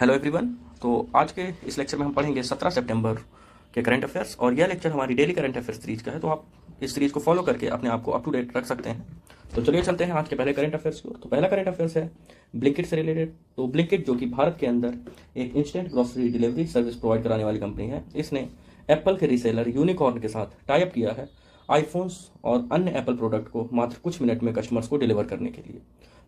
Hello everyone. तो आज के इस लेक्चर में हम पढ़ेंगे 17 सितंबर के करंट अफेयर्स, और यह लेक्चर हमारी डेली करंट अफेयर्स सीरीज का है। तो आप इस सीरीज को फॉलो करके अपने आप को अप टू डेट रख सकते हैं। तो चलिए चलते हैं आज के पहले करंट अफेयर्स की ओर। तो पहला करंट अफेयर्स है ब्लिंकिट से रिलेटेड। तो ब्लिंकिट जो कि भारत के अंदर एक instant grocery delivery service provide कराने वाली कंपनी है, इसने एप्पल के रीसेलर यूनिकॉर्न के साथ टाई अप किया है आईफोन्स और अन्य एप्पल प्रोडक्ट को मात्र कुछ मिनट में कस्टमर्स को डिलीवर करने के लिए।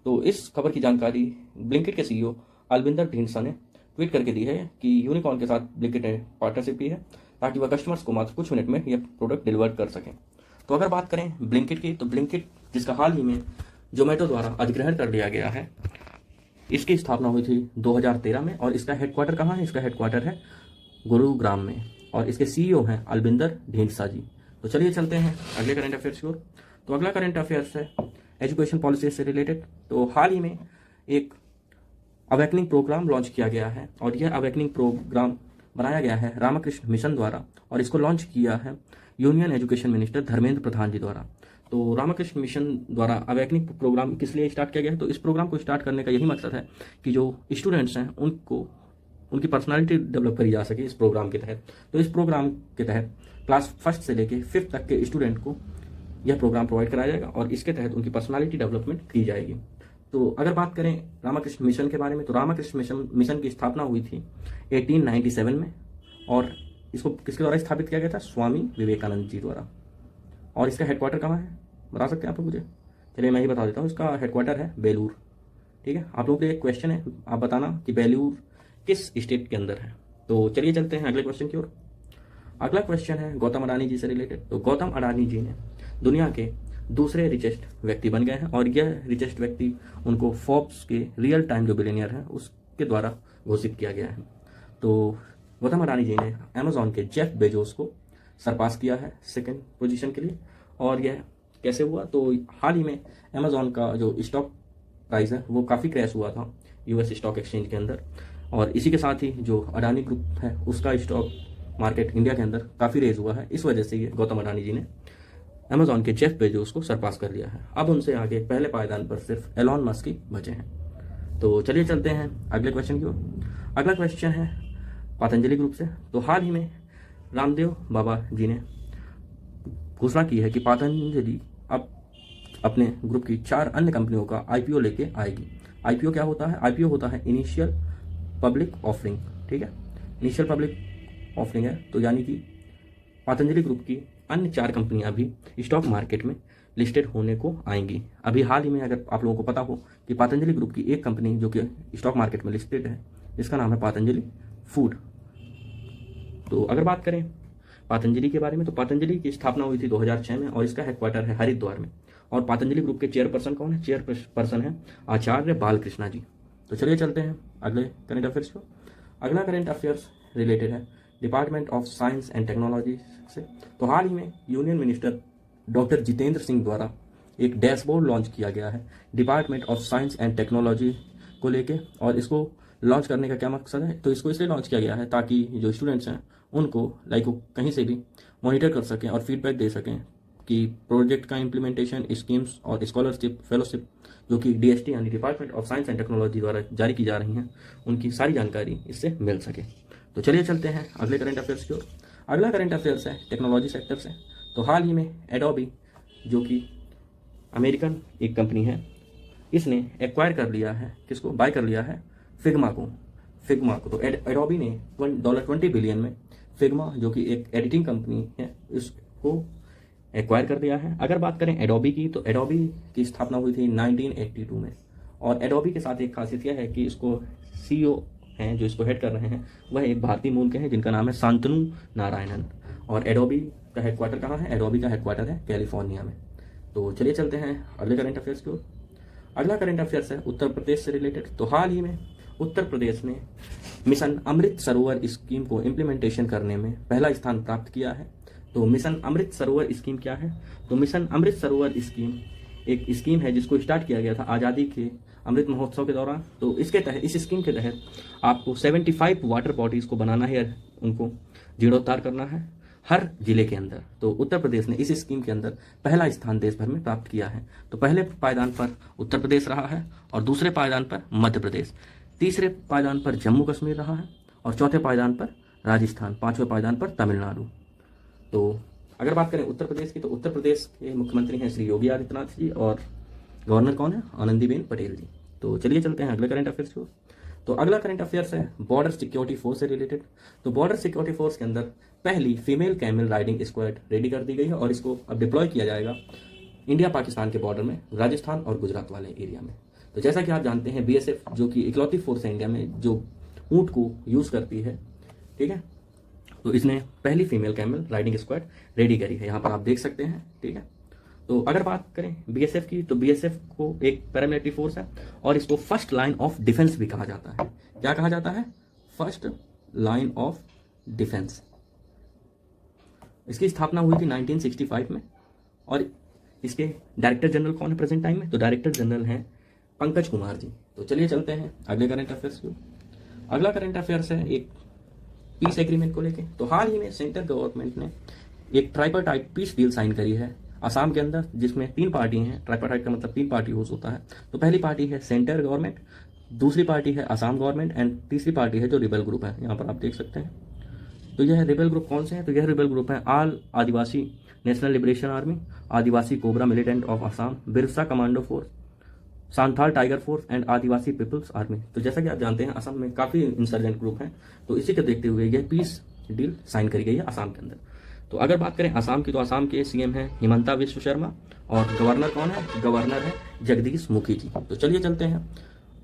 तो इस खबर की जानकारी ब्लिंकिट के सीईओ अलविंदर ढींडसा ने ट्वीट करके दी है कि यूनिकॉर्न के साथ ब्लिंकिट ने पार्टनरशिप की है ताकि वह कस्टमर्स को मात्र कुछ मिनट में यह प्रोडक्ट डिलीवर कर सकें। तो अगर बात करें ब्लिंकिट की, तो ब्लिंकिट जिसका हाल ही में जोमेटो द्वारा अधिग्रहण कर लिया गया है, इसकी स्थापना हुई थी 2013 में, और इसका हेडक्वार्टर कहाँ है? इसका हेडक्वार्टर है गुरुग्राम में, और इसके सीईओ हैं अलविंदर ढींडसा जी। तो चलिए चलते हैं अगले करंट अफेयर्स की ओर। तो अगला करंट अफेयर्स है एजुकेशन पॉलिसी से रिलेटेड। तो हाल ही में एक अवेकनिंग प्रोग्राम लॉन्च किया गया है, और यह अवेकनिंग प्रोग्राम बनाया गया है रामकृष्ण मिशन द्वारा, और इसको लॉन्च किया है union education minister Dharmendra Pradhan जी द्वारा। तो रामकृष्ण मिशन द्वारा अवेकनिंग प्रोग्राम किस लिए स्टार्ट किया गया है? तो इस प्रोग्राम को स्टार्ट करने का यही मकसद है कि जो स्टूडेंट्स हैं उनको उनकी पर्सनालिटी डेवलप करी जा सके इस प्रोग्राम के तहत। तो इस प्रोग्राम के तहत क्लास 1 से लेके 5th तक के स्टूडेंट को यह प्रोग्राम प्रोवाइड कराया जाएगा, और इसके तहत उनकी पर्सनालिटी डेवलपमेंट की जाएगी। तो अगर बात करें रामकृष्ण मिशन के बारे में, तो रामकृष्ण मिशन की स्थापना हुई थी 1897 में, और इसको किसके द्वारा स्थापित किया गया था? स्वामी विवेकानंद जी द्वारा। और इसका हेडक्वार्टर कहाँ है, बता सकते हैं आप लोग मुझे? चलिए मैं ही बता देता हूँ, इसका हेडक्वार्टर है बेलूर। ठीक है, आप लोगों के लिए एक क्वेश्चन है, आप बताना कि बेलूर किस स्टेट के अंदर है। तो चलिए चलते हैं अगले क्वेश्चन की ओर। अगला क्वेश्चन है गौतम अडानी जी से रिलेटेड। तो गौतम अडानी जी ने दुनिया के दूसरे रिचेस्ट व्यक्ति बन गए हैं, और यह रिचेस्ट व्यक्ति उनको फोर्ब्स के रियल टाइम जो बिलियनियर हैं उसके द्वारा घोषित किया गया है। तो गौतम अडानी जी ने अमेजॉन के जेफ बेजोस को सरपास किया है 2nd पोजीशन के लिए। और यह कैसे हुआ? तो हाल ही में अमेजॉन का जो स्टॉक प्राइस है वो काफ़ी क्रैश हुआ था यूएस स्टॉक एक्सचेंज के अंदर, और इसी के साथ ही जो अडानी ग्रुप है उसका स्टॉक मार्केट इंडिया के अंदर काफ़ी रेज हुआ है। इस वजह से ये गौतम अडानी जी ने अमेजॉन के जेफ बेजोस को सरपास कर लिया है। अब उनसे आगे पहले पायदान पर सिर्फ एलॉन मस्क ही बचे हैं। तो चलिए चलते हैं अगले क्वेश्चन की ओर। अगला क्वेश्चन है पतंजलि ग्रुप से। तो हाल ही में रामदेव बाबा जी ने घोषणा की है कि पतंजलि अब अपने ग्रुप की 4 अन्य कंपनियों का आईपीओ लेके आएगी। आईपीओ क्या होता है? आईपीओ होता है इनिशियल पब्लिक ऑफरिंग। ठीक है, इनिशियल पब्लिक ऑफरिंग है, तो यानी कि पतंजलि ग्रुप की अन्य 4 कंपनियां भी स्टॉक मार्केट में लिस्टेड होने को आएंगी। अभी हाल ही में अगर आप लोगों को पता हो कि पतंजलि ग्रुप की एक कंपनी जो कि स्टॉक मार्केट में लिस्टेड है, इसका नाम है पतंजलि फूड। तो अगर बात करें पतंजलि के बारे में, तो पतंजलि की स्थापना हुई थी 2006 में, और इसका हेडक्वार्टर है हरिद्वार में। और पतंजलि ग्रुप के चेयरपर्सन कौन है? चेयरपर्सन है आचार्य बालकृष्णा जी। तो चलिए चलते हैं अगले करंट अफेयर्स को। अगला करंट अफेयर्स रिलेटेड है department of science and technology से। तो हाल ही में union minister doctor Jitendra Singh द्वारा एक डैशबोर्ड लॉन्च किया गया है department of science and technology को लेके। और इसको लॉन्च करने का क्या मकसद है? तो इसको इसलिए लॉन्च किया गया है ताकि जो स्टूडेंट्स हैं उनको कहीं से भी मॉनिटर कर सकें और फीडबैक दे सकें कि प्रोजेक्ट का इम्प्लीमेंटेशन, स्कीम्स और स्कॉलरशिप, फेलोशिप जो कि डीएसटी यानी department of science and technology द्वारा जारी की जा रही हैं, उनकी सारी जानकारी इससे मिल सके। तो चलिए चलते हैं अगले करंट अफेयर्स की ओर। अगला करंट अफेयर्स है टेक्नोलॉजी सेक्टर से। तो हाल ही में एडोबी जो कि अमेरिकन एक कंपनी है, इसने एक्वायर कर लिया है, किसको बाय कर लिया है? फिग्मा को। तो एडोबी ने $20 बिलियन में फिग्मा जो कि एक एडिटिंग कंपनी है इसको एक्वायर कर दिया है। अगर बात करें एडोबी की, तो एडोबी की स्थापना हुई थी 1982 में, और एडोबी के साथ एक खासियत यह है कि इसको सीईओ हैं जो इसको हेड कर रहे हैं वह एक भारतीय मूल के हैं जिनका नाम है शांतनु नारायणन। और एडोबी का हेडक्वार्टर कहाँ है? एडोबी का हेडक्वार्टर है कैलिफोर्निया में। तो चलिए चलते हैं अगले करंट अफेयर्स की ओर। अगला करंट अफेयर्स है उत्तर प्रदेश से रिलेटेड। तो हाल ही में उत्तर प्रदेश ने मिशन अमृत सरोवर स्कीम को इम्प्लीमेंटेशन करने में पहला स्थान प्राप्त किया है। तो मिशन अमृत सरोवर स्कीम क्या है? तो मिशन अमृत सरोवर स्कीम एक स्कीम है जिसको स्टार्ट किया गया था आज़ादी के अमृत महोत्सव के दौरान। तो इसके तहत, इस स्कीम के तहत आपको 75 वाटर बॉडीज़ को बनाना है, उनको जीर्णोद्धार करना है हर जिले के अंदर। तो उत्तर प्रदेश ने इस स्कीम के अंदर पहला स्थान देश भर में प्राप्त किया है। तो पहले पायदान पर उत्तर प्रदेश रहा है और दूसरे पायदान पर मध्य प्रदेश। तीसरे पायदान पर जम्मू कश्मीर रहा है और चौथे पायदान पर राजस्थान, पांचवें पायदान पर तमिलनाडु। तो अगर बात करें उत्तर प्रदेश की, तो उत्तर प्रदेश के मुख्यमंत्री हैं श्री योगी आदित्यनाथ जी और गवर्नर कौन है? आनंदीबेन पटेल जी। तो चलिए चलते हैं अगले करंट अफेयर्स को। तो अगला करंट अफेयर्स है बॉर्डर सिक्योरिटी फोर्स से रिलेटेड। तो बॉर्डर सिक्योरिटी फोर्स के अंदर पहली female camel riding squad ready कर दी गई है और इसको अब डिप्लॉय किया जाएगा इंडिया पाकिस्तान के बॉर्डर में, राजस्थान और गुजरात वाले एरिया में। तो जैसा कि आप जानते हैं बीएसएफ जो कि इकलौती फोर्स है इंडिया में जो ऊंट को यूज करती है, ठीक है, तो इसने पहली female camel riding squad ready करी है, यहाँ पर आप देख सकते हैं, ठीक है। तो अगर बात करें बीएसएफ की, तो बीएसएफ को एक पैरामिलिट्री फोर्स है और इसको फर्स्ट लाइन ऑफ डिफेंस भी कहा जाता है। क्या कहा जाता है? First line of defence. इसकी स्थापना हुई थी 1965 में और इसके डायरेक्टर जनरल कौन है प्रेजेंट टाइम में? तो डायरेक्टर जनरल हैं पंकज कुमार जी। तो चलिए चलते हैं अगले करंट अफेयर्स को। अगला करंट अफेयर्स है एक पीस एग्रीमेंट को लेके। तो हाल ही में सेंट्रल गवर्नमेंट ने एक ट्राइपार्टाइट पीस डील साइन करी है असम के अंदर, जिसमें 3 पार्टी हैं। ट्राइपार्टाइट का मतलब 3 पार्टी हाउस होता है। तो पहली पार्टी है सेंट्रल गवर्नमेंट, दूसरी पार्टी है असम गवर्नमेंट एंड तीसरी पार्टी है जो रिबेल ग्रुप है, यहाँ पर आप देख सकते हैं। तो यह रिबेल ग्रुप कौन से हैं? तो यह रिबेल ग्रुप है All Adivasi National Liberation Army, Adivasi Cobra Militant of Assam, Birsa Commando Force, Santhal Tiger Force and Adivasi People's Army. तो जैसा कि आप जानते हैं असम में काफ़ी इंसर्जेंट ग्रुप हैं, तो इसी को देखते हुए यह पीस डील साइन करी गई है असम के अंदर। तो अगर बात करें असम की, तो असम के सीएम हैं हिमंता विश्व शर्मा और गवर्नर कौन है? गवर्नर है जगदीश मुखी जी। तो चलिए चलते हैं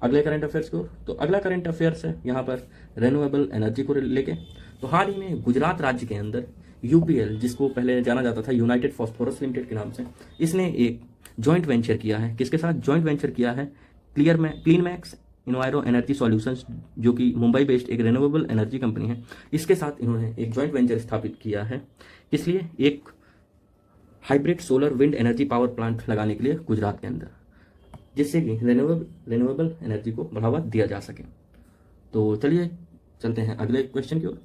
अगले करंट अफेयर्स को। तो अगला करंट अफेयर्स है यहाँ पर रेन्यूएबल एनर्जी को लेके। तो हाल ही में गुजरात राज्य के अंदर यूपीएल, जिसको पहले जाना जाता था यूनाइटेड फॉस्फोरस लिमिटेड के नाम से, इसने एक जॉइंट वेंचर किया है। किसके साथ जॉइंट वेंचर किया है? क्लीन मैक्स इन्वायरो एनर्जी सॉल्यूशंस, जो कि मुंबई बेस्ड एक रिन्यूएबल एनर्जी कंपनी है, इसके साथ इन्होंने एक जॉइंट वेंचर स्थापित किया है। इसलिए एक hybrid solar wind energy power plant लगाने के लिए गुजरात के अंदर, जिससे कि रिन्यूएबल एनर्जी को बढ़ावा दिया जा सके। तो चलिए चलते हैं अगले क्वेश्चन की ओर।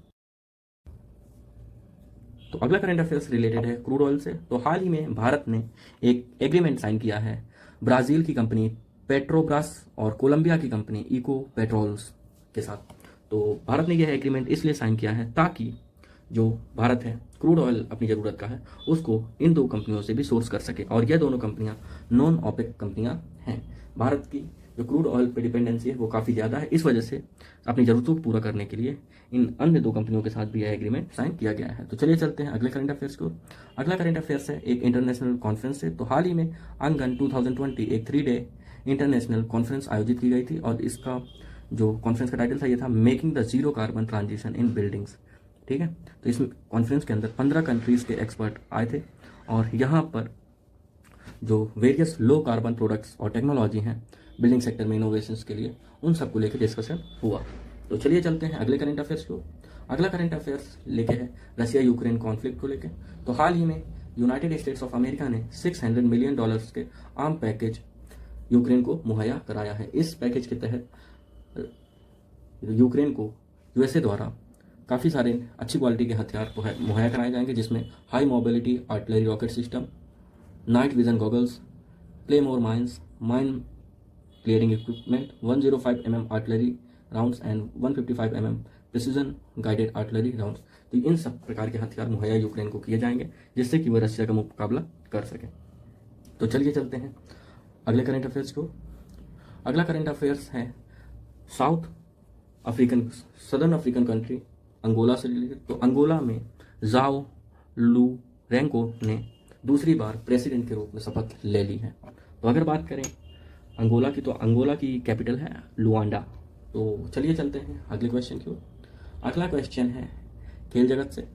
तो अगला करंट अफेयर्स रिलेटेड है क्रूड ऑयल से। तो हाल ही में भारत ने एक एग्रीमेंट साइन किया है ब्राजील की कंपनी पेट्रोब्रास और कोलंबिया की कंपनी इको पेट्रोल्स के साथ। तो भारत ने यह एग्रीमेंट इसलिए साइन किया है ताकि जो भारत है क्रूड ऑयल अपनी ज़रूरत का है उसको इन 2 कंपनियों से भी सोर्स कर सके, और यह दोनों कंपनियां नॉन ओपेक कंपनियां हैं। भारत की जो क्रूड ऑयल पे डिपेंडेंसी है वो काफ़ी ज़्यादा है, इस वजह से अपनी ज़रूरतों को पूरा करने के लिए इन अन्य 2 कंपनियों के साथ भी यह एग्रीमेंट साइन किया गया है। तो चलिए चलते हैं अगले करंट अफेयर्स को। अगला करंट अफेयर्स है एक इंटरनेशनल कॉन्फ्रेंस से। तो हाल ही में अंगन 2020 एक 3 डे इंटरनेशनल कॉन्फ्रेंस आयोजित की गई थी और इसका जो कॉन्फ्रेंस का टाइटल था ये था making the zero carbon transition in buildings, ठीक है। तो इस कॉन्फ्रेंस के अंदर 15 कंट्रीज़ के एक्सपर्ट आए थे और यहाँ पर जो वेरियस लो कार्बन प्रोडक्ट्स और टेक्नोलॉजी हैं बिल्डिंग सेक्टर में इनोवेशंस के लिए, उन सबको लेकर डिस्कशन हुआ। तो चलिए चलते हैं अगले करंट अफेयर्स को। अगला करंट अफेयर्स लेके है रशिया यूक्रेन कॉन्फ्लिक्ट को लेकर। तो हाल ही में यूनाइटेड स्टेट्स ऑफ अमेरिका ने $600 मिलियन के आर्म पैकेज यूक्रेन को मुहैया कराया है। इस पैकेज के तहत यूक्रेन को यूएसए द्वारा काफ़ी सारे अच्छी क्वालिटी के हथियार मुहैया कराए जाएंगे, जिसमें high mobility artillery rocket system, night vision goggles, claymore mines, mine clearing equipment, 105 mm artillery rounds and 155 mm precision guided artillery rounds. तो इन सब प्रकार के हथियार मुहैया यूक्रेन को किए जाएंगे, जिससे कि वह रशिया का मुकाबला कर सके। तो चलिए चलते हैं अगले करंट अफेयर्स को। अगला करंट अफेयर्स है सदर्न अफ्रीकन कंट्री अंगोला से रिलेटेड। तो अंगोला में जाओ लूरेंको ने दूसरी बार प्रेसिडेंट के रूप में शपथ ले ली है। तो अगर बात करें अंगोला की, तो अंगोला की कैपिटल है लुआंडा। तो चलिए चलते हैं अगले क्वेश्चन की ओर। अगला क्वेश्चन है खेल जगत से।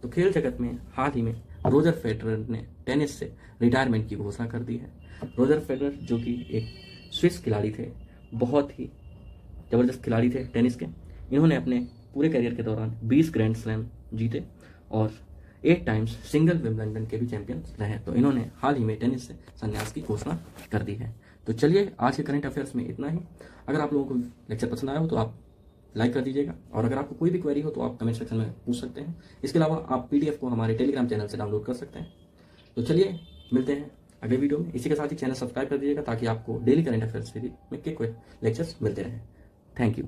तो खेल जगत में हाल ही में रोजर फेडरर ने टेनिस से रिटायरमेंट की घोषणा कर दी है। रोजर फेडरर जो कि एक स्विस खिलाड़ी थे, बहुत ही ज़बरदस्त खिलाड़ी थे टेनिस के। इन्होंने अपने पूरे करियर के दौरान 20 ग्रैंड स्लैम जीते और 8 टाइम्स सिंगल विंबलडन के भी चैंपियन रहे। तो इन्होंने हाल ही में टेनिस से संन्यास की घोषणा कर दी है। तो चलिए आज के करंट अफेयर्स में इतना ही। अगर आप लोगों को लेक्चर पसंद आया हो तो आप लाइक कर दीजिएगा, और अगर आपको कोई भी क्वेरी हो तो आप कमेंट सेक्शन में पूछ सकते हैं। इसके अलावा आप पीडीएफ को हमारे टेलीग्राम चैनल से डाउनलोड कर सकते हैं। तो चलिए मिलते हैं अगले वीडियो में। इसी के साथ ही चैनल सब्सक्राइब कर दीजिएगा ताकि आपको डेली करंट अफेयर्स में के लेक्चर्स मिलते रहें। Thank you.